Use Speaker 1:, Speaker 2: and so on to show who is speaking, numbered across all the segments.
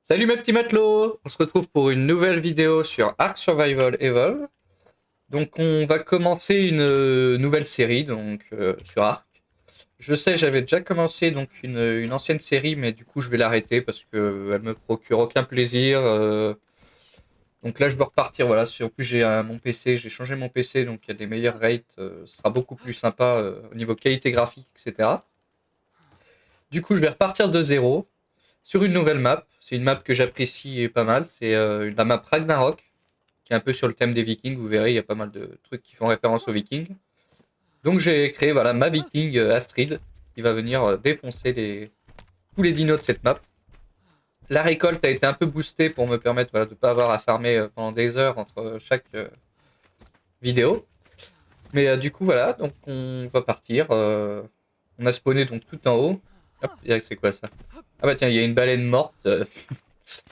Speaker 1: Salut mes petits matelots! On se retrouve pour une nouvelle vidéo sur Ark Survival Evolve. Donc on va commencer une nouvelle série sur Ark. Je sais, j'avais déjà commencé une ancienne série, mais du coup je vais l'arrêter parce que elle me procure aucun plaisir. Donc là je veux repartir. Voilà, en plus j'ai mon PC, j'ai changé mon PC, donc il y a des meilleurs rates. Ce sera beaucoup plus sympa au niveau qualité graphique, etc. Du coup je vais repartir de zéro sur une nouvelle map. C'est une map que j'apprécie pas mal. C'est la map Ragnarok, qui est un peu sur le thème des Vikings. Vous verrez, il y a pas mal de trucs qui font référence aux Vikings. Donc j'ai créé voilà ma Viking Astrid, qui va venir défoncer tous les dinos de cette map. La récolte a été un peu boostée pour me permettre voilà, de ne pas avoir à farmer pendant des heures entre chaque vidéo. Mais du coup voilà, donc on va partir. On a spawné donc tout en haut. Hop, c'est quoi ça? Ah bah tiens, il y a une baleine morte.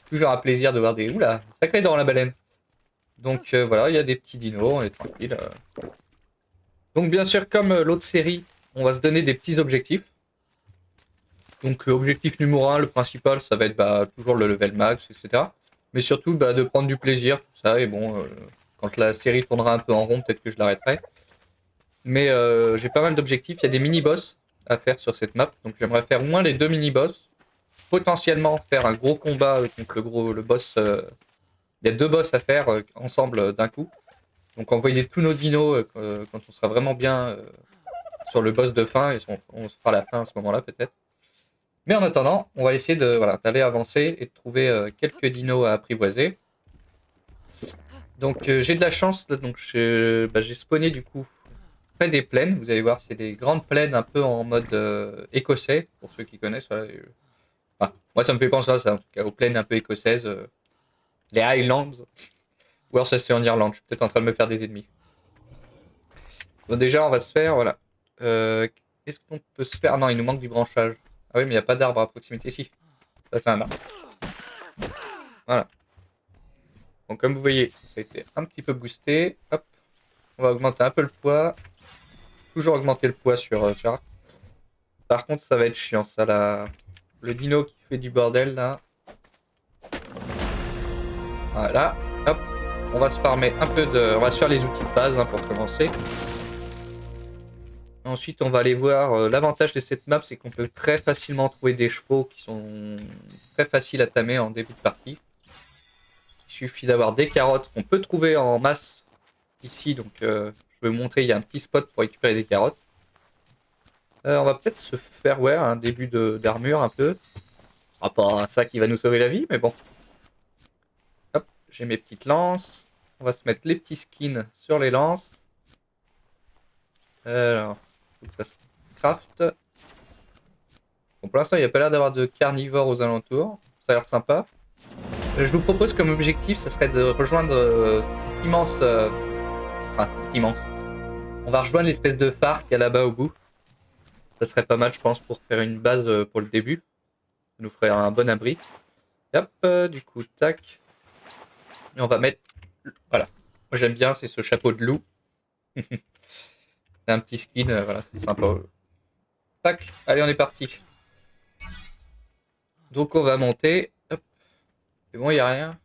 Speaker 1: Toujours un plaisir de voir des... Oula, sacré dans la baleine. Donc voilà, il y a des petits dinos, on est tranquille. Donc bien sûr, comme l'autre série, on va se donner des petits objectifs. Donc objectif numéro un, le principal, ça va être toujours le level max, etc. Mais surtout de prendre du plaisir, tout ça. Et bon, quand la série tournera un peu en rond, peut-être que je l'arrêterai. Mais j'ai pas mal d'objectifs. Il y a des mini-boss à faire sur cette map. Donc j'aimerais faire au moins les deux mini-boss. Potentiellement faire un gros combat, donc le boss. Il y a deux boss à faire ensemble d'un coup. Donc envoyer tous nos dinos quand on sera vraiment bien sur le boss de fin, et on se fera la fin à ce moment-là peut-être. Mais en attendant, on va essayer d'aller avancer et de trouver quelques dinos à apprivoiser. Donc j'ai de la chance, donc j'ai spawné du coup près des plaines. Vous allez voir, c'est des grandes plaines un peu en mode écossais, pour ceux qui connaissent. Voilà, enfin, moi ça me fait penser à ça, en tout cas aux plaines un peu écossaises, les Highlands. Ou alors ça c'est en Irlande, je suis peut-être en train de me faire des ennemis. Bon déjà on va se faire, voilà. Qu'est-ce qu'on peut se faire? Ah non, il nous manque du branchage. Ah oui, mais il n'y a pas d'arbre à proximité. Si, ça c'est un arbre. Voilà. Donc comme vous voyez, ça a été un petit peu boosté. Hop, on va augmenter un peu le poids. Toujours augmenter le poids sur Arc. Par contre, ça va être chiant, ça, là. Le dino qui fait du bordel, là. Voilà. Hop. On va se farmer un peu de... On va se faire les outils de base hein, pour commencer. Ensuite, on va aller voir... L'avantage de cette map, c'est qu'on peut très facilement trouver des chevaux qui sont très faciles à tamer en début de partie. Il suffit d'avoir des carottes qu'on peut trouver en masse ici. Donc, je vais vous montrer, il y a un petit spot pour récupérer des carottes. On va peut-être se faire ouais, un début d'armure un peu. Ce sera pas ça qui va nous sauver la vie, mais bon. Hop, j'ai mes petites lances. On va se mettre les petits skins sur les lances. Alors, faut que ça se craft. Bon, pour l'instant, il n'y a pas l'air d'avoir de carnivores aux alentours. Ça a l'air sympa. Je vous propose comme objectif, ça serait de rejoindre cet immense... enfin, immense. On va rejoindre l'espèce de phare qu'il y a là-bas au bout. Ça serait pas mal, je pense, pour faire une base pour le début. Ça nous ferait un bon abri. Et hop, du coup, tac. Et on va mettre... Voilà. Moi, j'aime bien, c'est ce chapeau de loup. C'est un petit skin, voilà, c'est sympa. Tac, allez, on est parti. Donc, on va monter. Hop. C'est bon, il n'y a rien.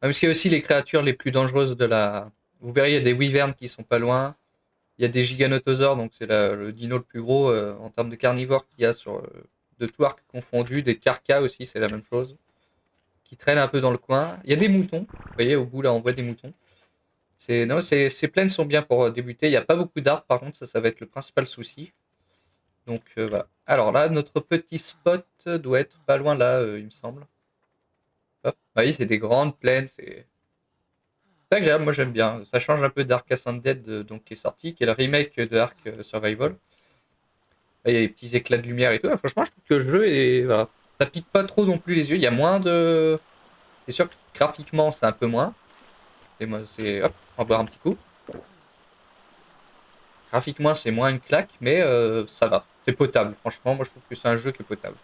Speaker 1: Ah, parce qu'il y a aussi les créatures les plus dangereuses de la... Vous verrez, il y a des wyverns qui sont pas loin. Il y a des giganotosaures, donc c'est le dino le plus gros en termes de carnivores qu'il y a de tout arc confondu. Des carcas aussi, c'est la même chose. Qui traînent un peu dans le coin. Il y a des moutons. Vous voyez, au bout là, on voit des moutons. Non, ces plaines sont bien pour débuter. Il n'y a pas beaucoup d'arbres, par contre, ça va être le principal souci. Donc voilà. Alors là, notre petit spot doit être pas loin là, il me semble. Hop. Vous voyez, c'est des grandes plaines, c'est agréable, moi j'aime bien. Ça change un peu d'Ark Ascended donc, qui est sorti, qui est le remake de Ark Survival. Là, il y a des petits éclats de lumière et tout. Franchement, je trouve que le jeu est. Voilà. Ça pique pas trop non plus les yeux. Il y a moins de. C'est sûr que graphiquement, c'est un peu moins. Et moi, c'est. Hop, on va boire un petit coup. Graphiquement, c'est moins une claque, mais ça va. C'est potable. Franchement, moi je trouve que c'est un jeu qui est potable.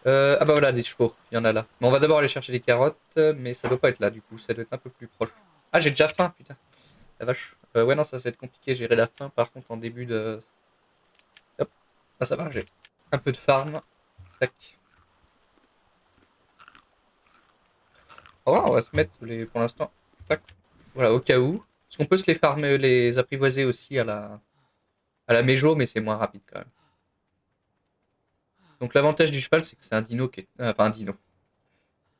Speaker 1: Ah bah voilà, des chevaux. Il y en a là. Mais on va d'abord aller chercher les carottes, mais ça doit pas être là du coup. Ça doit être un peu plus proche. Ah, j'ai déjà faim, putain. La vache. Ouais, non, ça va être compliqué. Gérer la faim par contre en début de. Hop. Ah, ça va, j'ai un peu de farm. Tac. On va se mettre pour l'instant. Tac. Voilà, au cas où. Parce qu'on peut se les farmer, les apprivoiser aussi à la méjo, mais c'est moins rapide quand même. Donc l'avantage du cheval, c'est que c'est un dino qui est. Enfin, un dino.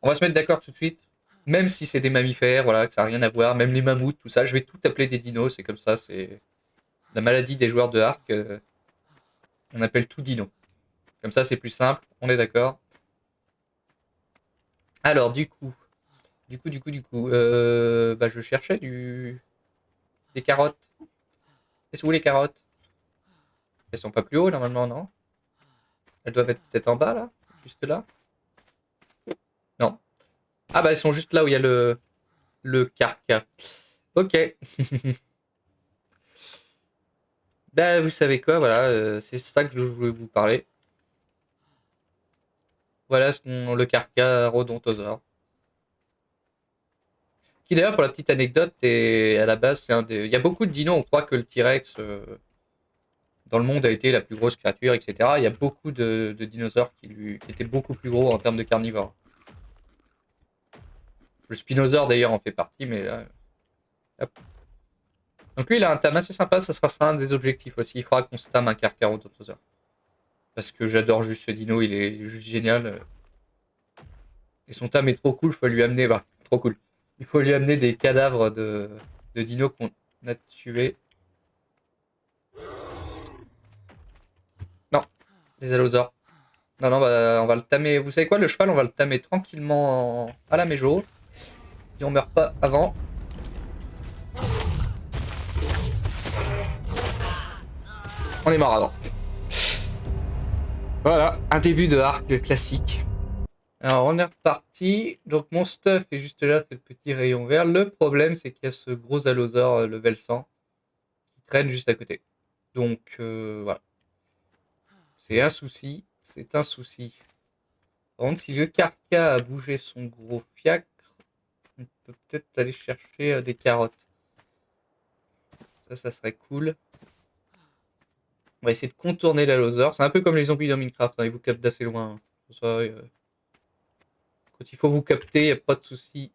Speaker 1: On va se mettre d'accord tout de suite. Même si c'est des mammifères, voilà, que ça n'a rien à voir, même les mammouths, tout ça, je vais tout appeler des dinos, c'est comme ça, c'est la maladie des joueurs de Ark. On appelle tout dino. Comme ça, c'est plus simple, on est d'accord. Alors, bah, je cherchais des carottes. Est-ce où les carottes? Elles sont pas plus haut normalement, non? Elles doivent être peut-être en bas là? Juste là? Non. Ah bah elles sont juste là où il y a le carca. Ok. Bah vous savez quoi, voilà, c'est ça que je voulais vous parler. Voilà le carca rodontosaure. Qui d'ailleurs pour la petite anecdote est à la base c'est un des. Il y a beaucoup de dinos, on croit que le T-Rex dans le monde a été la plus grosse créature, etc. Il y a beaucoup de dinosaures qui étaient beaucoup plus gros en termes de carnivores. Le spinosaure d'ailleurs en fait partie, mais là, hop. Donc lui il a un tam assez sympa, ça sera un des objectifs aussi. Il faudra qu'on se tame un Carcharodontosaure. Parce que j'adore juste ce dino, il est juste génial. Et son tam est trop cool, il faut lui amener. Bah, trop cool. Il faut lui amener des cadavres de dinos qu'on a tués. Non, des allosaures. Non, non, bah, on va le tamer. Vous savez quoi, le cheval, on va le tamer tranquillement à la méjo. Si on meurt pas avant. On est mort avant. Voilà, un début de arc classique. Alors on est reparti. Donc mon stuff est juste là, c'est le petit rayon vert. Le problème c'est qu'il y a ce gros allosaure level 100 qui traîne juste à côté. Donc voilà. C'est un souci. C'est un souci. Par contre, si le carca a bougé son gros fiacre, on peut peut-être aller chercher des carottes. Ça serait cool. On va essayer de contourner l'allosaure. C'est un peu comme les zombies dans Minecraft, hein, ils vous captent d'assez loin. Hein. Ça, quand il faut vous capter, il n'y a pas de souci.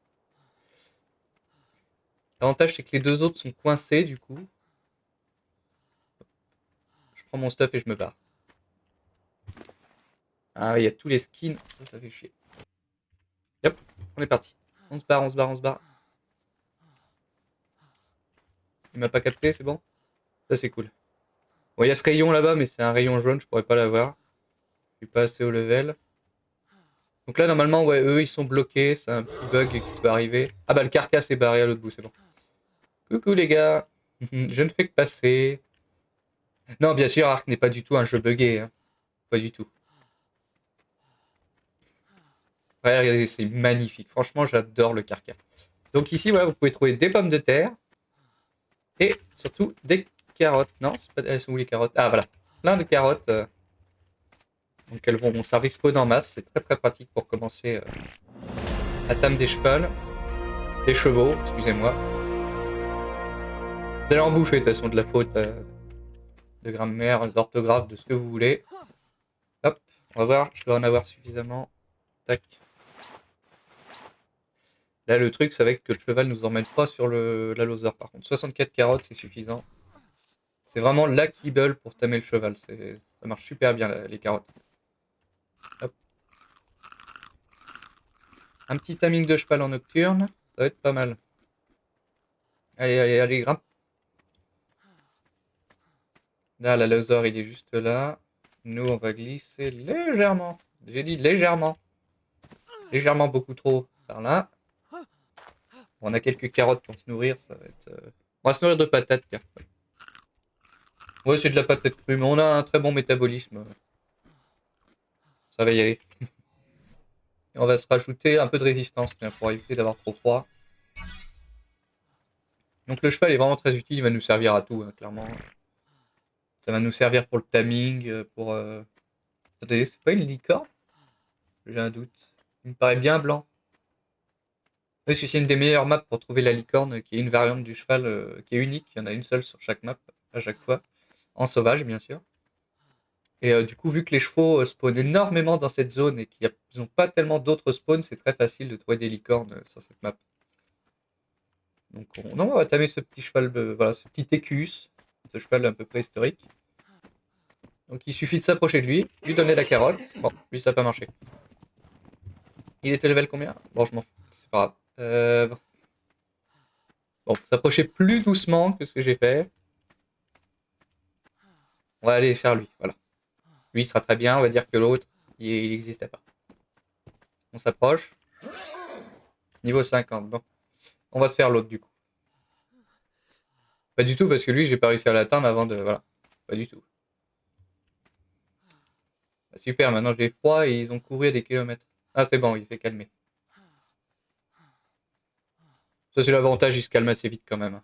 Speaker 1: L'avantage, c'est que les deux autres sont coincés, du coup. Je prends mon stuff et je me barre. Ah, il y a tous les skins. Ça fait chier. Hop, on est parti. On se barre, on se barre, on se barre. Il m'a pas capté, c'est bon? Ça, c'est cool. Bon, il y a ce rayon là-bas, mais c'est un rayon jaune, je pourrais pas l'avoir. Je suis pas assez au level. Donc là, normalement, ouais, eux, ils sont bloqués. C'est un petit bug qui peut arriver. Ah bah, le carcasse est barré à l'autre bout, c'est bon. Coucou les gars. Je ne fais que passer. Non, bien sûr, Ark n'est pas du tout un jeu buggé. Hein. Pas du tout. Ouais, regardez, c'est magnifique. Franchement, j'adore le carcass. Donc ici, voilà, vous pouvez trouver des pommes de terre. Et surtout des carottes. Non, c'est pas... elles sont où les carottes? Ah, voilà. Plein de carottes. Donc elles vont, ça respawn en masse. C'est très très pratique pour commencer à tamer des chevaux. Des chevaux, excusez-moi. Vous allez en bouffer de toute façon de la faute de grammaire, d'orthographe, de ce que vous voulez. Hop, on va voir, je dois en avoir suffisamment. Tac. Là, le truc, c'est avec que le cheval nous emmène pas sur la loser. Par contre, 64 carottes, c'est suffisant. C'est vraiment la kibble pour tamer le cheval. Ça marche super bien, les carottes. Hop. Un petit timing de cheval en nocturne, ça va être pas mal. Allez, allez, allez, grimpe. Là, la loser, il est juste là. Nous, on va glisser légèrement. J'ai dit légèrement. Légèrement beaucoup trop par là. On a quelques carottes pour se nourrir, ça va être... On va se nourrir de patates, tiens. Ouais, c'est de la patate crue, mais on a un très bon métabolisme. Ça va y aller. Et on va se rajouter un peu de résistance, tiens, pour éviter d'avoir trop froid. Donc le cheval est vraiment très utile, il va nous servir à tout, hein, clairement. Ça va nous servir pour le timing, pour... Attendez, c'est pas une licorne? J'ai un doute. Il me paraît bien blanc. Parce que c'est une des meilleures maps pour trouver la licorne, qui est une variante du cheval qui est unique. Il y en a une seule sur chaque map, à chaque fois. En sauvage, bien sûr. Et du coup, vu que les chevaux spawnent énormément dans cette zone et qu'ils n'ont pas tellement d'autres spawns, c'est très facile de trouver des licornes sur cette map. Donc non, on va tamer ce petit cheval, voilà, ce petit Écus, ce cheval un peu préhistorique. Donc il suffit de s'approcher de lui donner la carotte. Bon, lui ça n'a pas marché. Il était level combien? Bon, je m'en fous, c'est pas grave. Bon, faut s'approcher plus doucement que ce que j'ai fait. On va aller faire lui, voilà. Lui il sera très bien, on va dire que l'autre, il n'existait pas. On s'approche. Niveau 50, bon. On va se faire l'autre du coup. Pas du tout, parce que lui, j'ai pas réussi à l'atteindre avant de... Voilà. Pas du tout. Bah, super, maintenant j'ai froid et ils ont couru à des kilomètres. Ah, c'est bon, il s'est calmé. Ça, c'est l'avantage, il se calme assez vite quand même.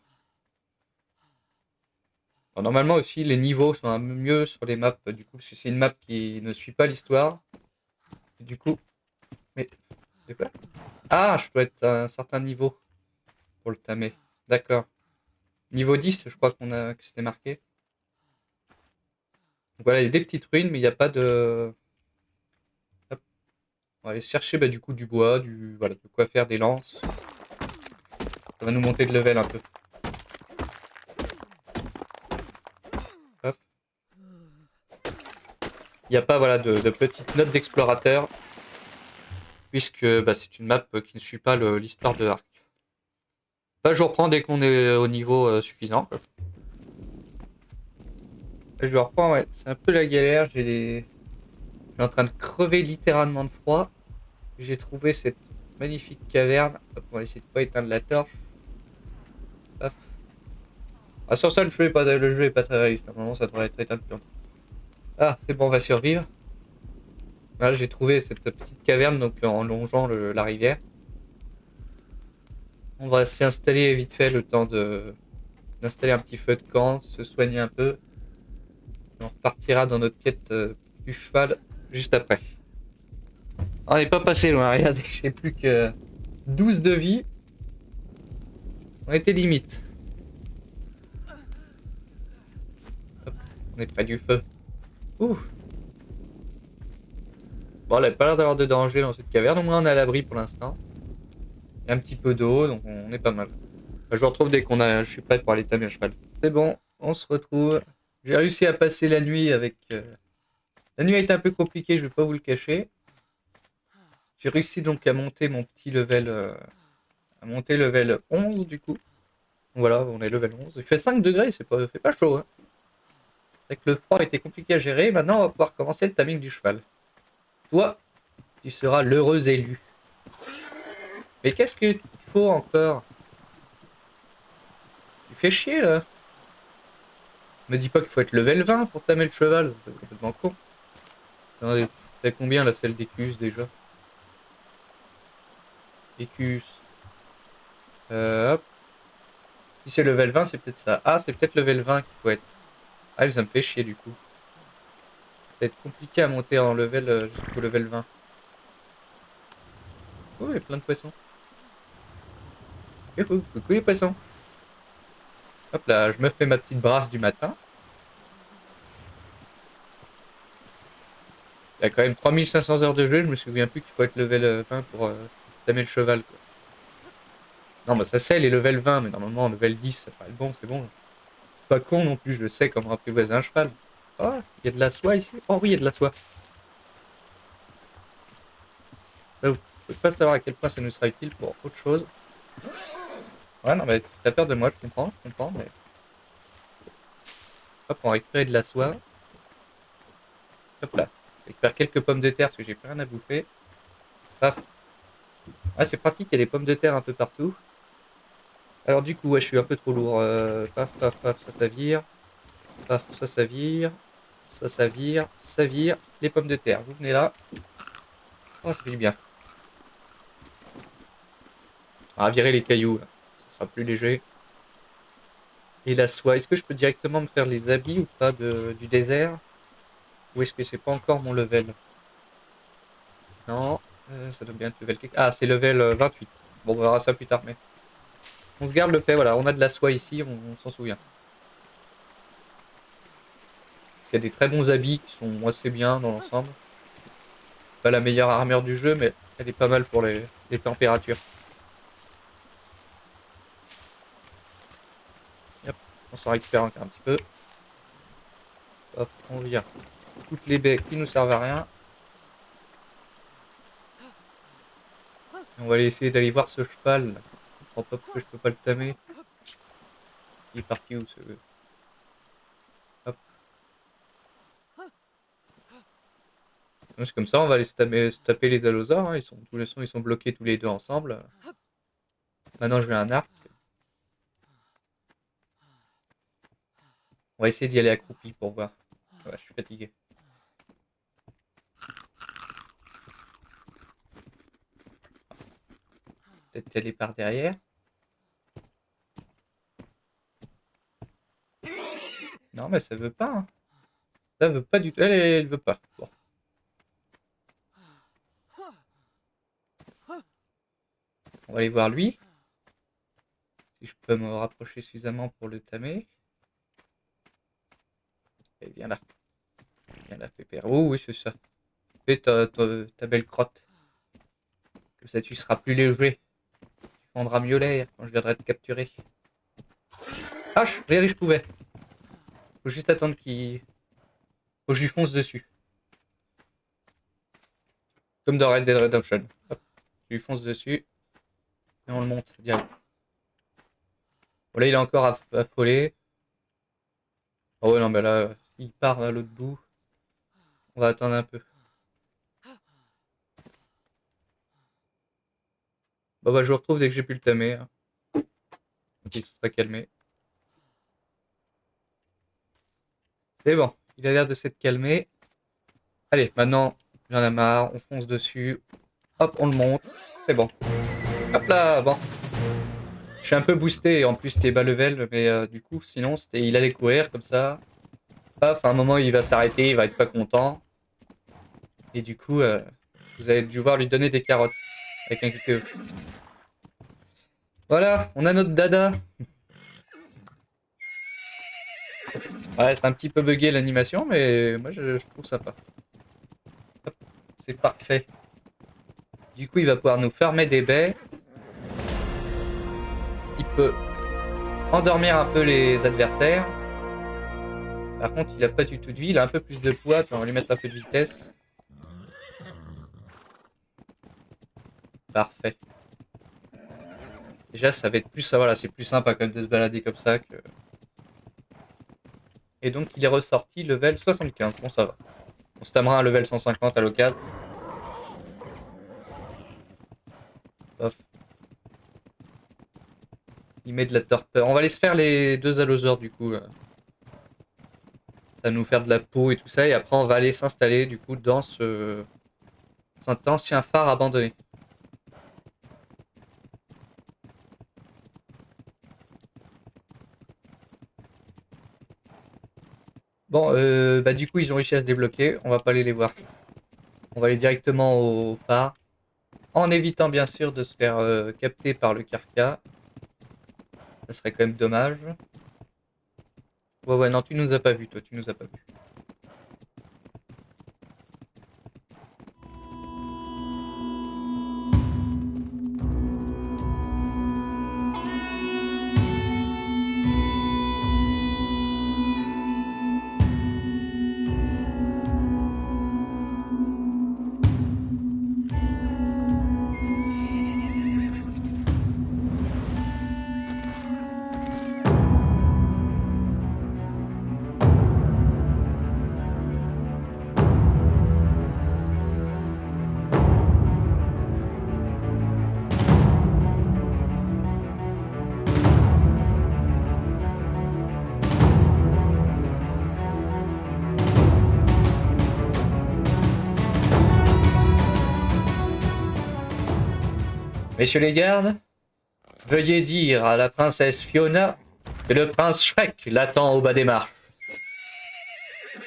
Speaker 1: Bon, normalement aussi, les niveaux sont un peu mieux sur les maps, du coup, parce que c'est une map qui ne suit pas l'histoire. Du coup... Mais... C'est quoi? Ah, je dois être à un certain niveau pour le tamer. D'accord. Niveau 10, je crois que c'était marqué. Donc voilà, il y a des petites ruines, mais il n'y a pas de... Hop. On va aller chercher du coup du bois, voilà, de quoi faire des lances. Ça va nous monter de level un peu. Hop. Il n'y a pas voilà, de petites notes d'explorateur, puisque c'est une map qui ne suit pas l'histoire de Ark. Je reprends dès qu'on est au niveau suffisant. Quoi. Je reprends, ouais. C'est un peu la galère. Je suis en train de crever littéralement de froid. J'ai trouvé cette magnifique caverne. Hop, on va essayer de pas éteindre la torche. Hop. Ah, sur ça, le jeu est pas très réaliste. Normalement, ça devrait être éteint depuis longtemps. Ah, c'est bon, on va survivre. Là, j'ai trouvé cette petite caverne donc en longeant la rivière. On va s'y installer vite fait le temps d'installer un petit feu de camp, se soigner un peu. Et on repartira dans notre quête du cheval juste après. On n'est pas passé loin, regardez, j'ai plus que 12 de vie. On était limite. Hop, on est près du feu. Ouh. Bon, elle n'a pas l'air d'avoir de danger dans cette caverne, au moins on est à l'abri pour l'instant. Il y a un petit peu d'eau, donc on est pas mal. Je vous retrouve dès je suis prêt pour aller tamer un cheval. C'est bon, on se retrouve. J'ai réussi à passer la nuit avec... La nuit a été un peu compliquée, je vais pas vous le cacher. J'ai réussi donc à monter mon petit level... à monter level 11 du coup. Voilà, on est level 11. Il fait 5 degrés, fait pas chaud. Hein. C'est que le froid était compliqué à gérer. Maintenant, on va pouvoir commencer le timing du cheval. Toi, tu seras l'heureux élu. Mais qu'est-ce qu'il faut encore? Tu fais chier là. Me dis pas qu'il faut être level 20 pour tamer le cheval. C'est complètement con. Attendez, c'est combien la celle d'Écus déjà? Écus. Hop. Si c'est level 20, c'est peut-être ça. Ah, c'est peut-être level 20 qu'il faut être. Ah, ça me fait chier du coup. Ça va être compliqué à monter en level jusqu'au level 20. Oh, il y a plein de poissons. Coucou, coucou les poissons. Hop là, je me fais ma petite brasse du matin. Il y a quand même 3500 heures de jeu, je me souviens plus qu'il faut être level 20 pour tamer le cheval. Quoi. Non, ça c'est les level 20, mais normalement, level 10, ça paraît bon, c'est bon. C'est pas con non plus, je le sais comment apprivoiser un cheval. Oh, il y a de la soie ici. Oh oui, il y a de la soie. Ça, vous pouvez pas savoir à quel point ça nous sera utile pour autre chose. Ouais, non, mais t'as peur de moi, je comprends, mais... Hop, on va récupérer de la soie. Hop là. Je récupère quelques pommes de terre parce que j'ai plus rien à bouffer. Paf. Ah, c'est pratique, il y a des pommes de terre un peu partout. Alors du coup, ouais, je suis un peu trop lourd. Paf, paf, paf, ça vire. Paf, ça vire. Ça vire. Ça vire. Les pommes de terre, vous venez là. Oh, ça fait du bien. On va virer les cailloux, là. Ça sera plus léger. Et la soie, est-ce que je peux directement me faire les habits ou pas du désert? Ou est-ce que c'est pas encore mon level? Non, ça doit bien être level... Ah, c'est level 28. Bon, on verra ça plus tard, mais... On se garde le fait, voilà, on a de la soie ici, on s'en souvient. Parce qu'il y a des très bons habits qui sont assez bien dans l'ensemble. Pas la meilleure armure du jeu, mais elle est pas mal pour les températures. Hop, on s'en récupère encore un petit peu. Hop, on vire toutes les baies qui nous servent à rien. Et on va aller essayer d'aller voir ce cheval. Là. Je comprends pas pourquoi je peux pas le tamer. Il est parti où ce... Hop. C'est comme ça, on va aller se taper les allosaures. Hein. Ils sont, tous les sons, ils sont bloqués tous les deux ensemble. Maintenant, je vais un arc. On va essayer d'y aller accroupi pour voir. Ouais, je suis fatigué. Peut-être qu'elle est par derrière. Non, mais ça veut pas. Hein. Ça veut pas du tout. Elle veut pas. Bon. On va aller voir lui. Si je peux me rapprocher suffisamment pour le tamer. Et viens là. Viens là, pépère. Oh oui, c'est ça. Fais ta belle crotte. Comme ça, tu seras plus léger. Tu prendras mieux l'air quand je viendrai te capturer. Ah, je pouvais. Faut juste attendre qu'il... Faut que je lui fonce dessus. Comme dans Red Dead Redemption. Hop. Je lui fonce dessus. Et on le monte direct. Bon, là, il est encore affolé. Oh ouais, non, mais là, il part à l'autre bout. On va attendre un peu. Bon, bah, je vous retrouve dès que j'ai pu le tamer. Hein. Ok, il se sera calmé. C'est bon, il a l'air de s'être calmé. Allez, maintenant, j'en ai marre. On fonce dessus. Hop, on le monte. C'est bon. Hop là, bon. Je suis un peu boosté. En plus, c'était bas level. Mais du coup, sinon, il allait courir comme ça. Paf, à un moment, il va s'arrêter. Il va être pas content. Et du coup, vous allez devoir lui donner des carottes. Avec un QTE. Voilà, on a notre dada. Ouais, c'est un petit peu bugué l'animation, mais moi je trouve sympa. Hop, c'est parfait. Du coup, il va pouvoir nous fermer des baies. Il peut endormir un peu les adversaires. Par contre, il a pas du tout de vie. Il a un peu plus de poids. On va lui mettre un peu de vitesse. Parfait. Déjà, ça va être plus, voilà, c'est plus sympa quand même de se balader comme ça que... Et donc, il est ressorti level 75. Bon, ça va. On se tamera un level 150 à l'occasion. Off. Il met de la torpeur. On va aller se faire les deux allosaures du coup. Ça va nous faire de la peau et tout ça. Et après, on va aller s'installer du coup dans cet ancien phare abandonné. Bon, bah du coup, ils ont réussi à se débloquer. On va pas aller les voir. On va aller directement au phare. En évitant bien sûr de se faire capter par le carca. Ça serait quand même dommage. Ouais, non, tu nous as pas vu, toi, tu nous as pas vu. Messieurs les gardes, veuillez dire à la princesse Fiona que le prince Shrek l'attend au bas des marches.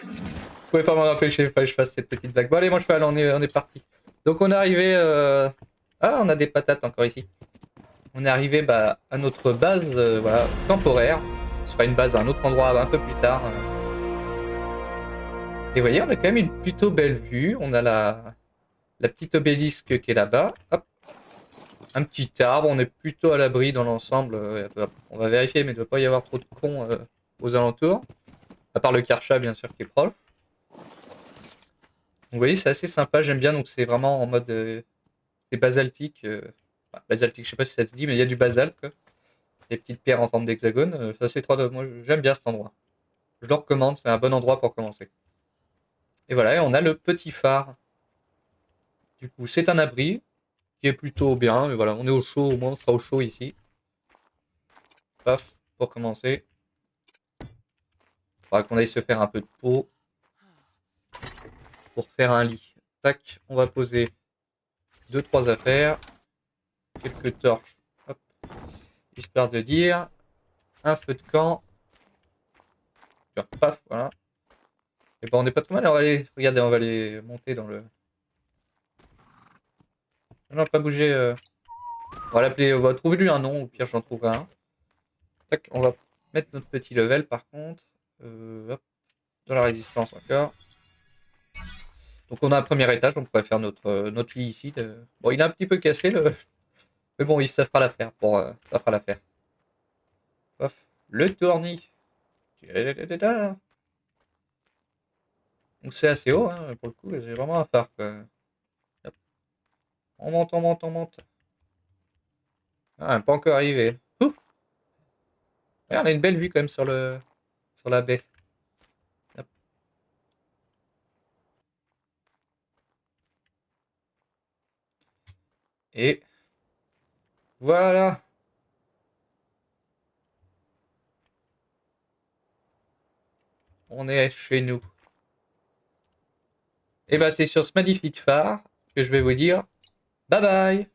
Speaker 1: Vous pouvez pas m'en empêcher, il fallait que je fasse cette petite blague. Bon allez, mon cheval, on est parti. Donc on est arrivé... Ah, on a des patates encore ici. On est arrivé à notre base voilà, temporaire. Ce sera une base à un autre endroit un peu plus tard. Et vous voyez, on a quand même une plutôt belle vue. On a la petite obélisque qui est là-bas. Hop. Un petit arbre. On est plutôt à l'abri dans l'ensemble. On va vérifier, mais il ne doit pas y avoir trop de cons aux alentours. À part le Karcha, bien sûr, qui est proche. Donc, vous voyez, c'est assez sympa. J'aime bien. Donc, c'est vraiment en mode... c'est basaltique. Enfin, basaltique, je sais pas si ça se dit, mais il y a du basalte, quoi. Des petites pierres en forme d'hexagone. Ça, c'est trop... Moi, j'aime bien cet endroit. Je le recommande. C'est un bon endroit pour commencer. Et voilà, et on a le petit phare. Du coup, c'est un abri qui est plutôt bien. Mais voilà, on est au chaud, au moins on sera au chaud ici. Paf, pour commencer. Il faudra qu'on aille se faire un peu de peau pour faire un lit. Tac, on va poser 2-3 affaires. Quelques torches. Hop, histoire de dire. Un feu de camp. Paf, voilà. Et bon, on n'est pas trop mal. On va aller, regardez, on va aller monter dans le... Non, pas bouger. On va l'appeler, on va trouver lui un nom, au pire j'en trouverai un. Tac, on va mettre notre petit level par contre. Hop, dans la résistance encore. Donc on a un premier étage, on pourrait faire notre lit ici. Bon, il est un petit peu cassé le. Mais bon, ça fera l'affaire pour. Ça fera l'affaire. Hop, le tournis. Donc c'est assez haut, hein, pour le coup, j'ai vraiment un phare, quoi. Hop. On monte, on monte, on monte. Ah, pas encore arrivé. Ouh. Ouais, on a une belle vue quand même sur la baie. Hop. Et voilà. On est chez nous. Et bah c'est sur ce magnifique phare que je vais vous dire bye bye.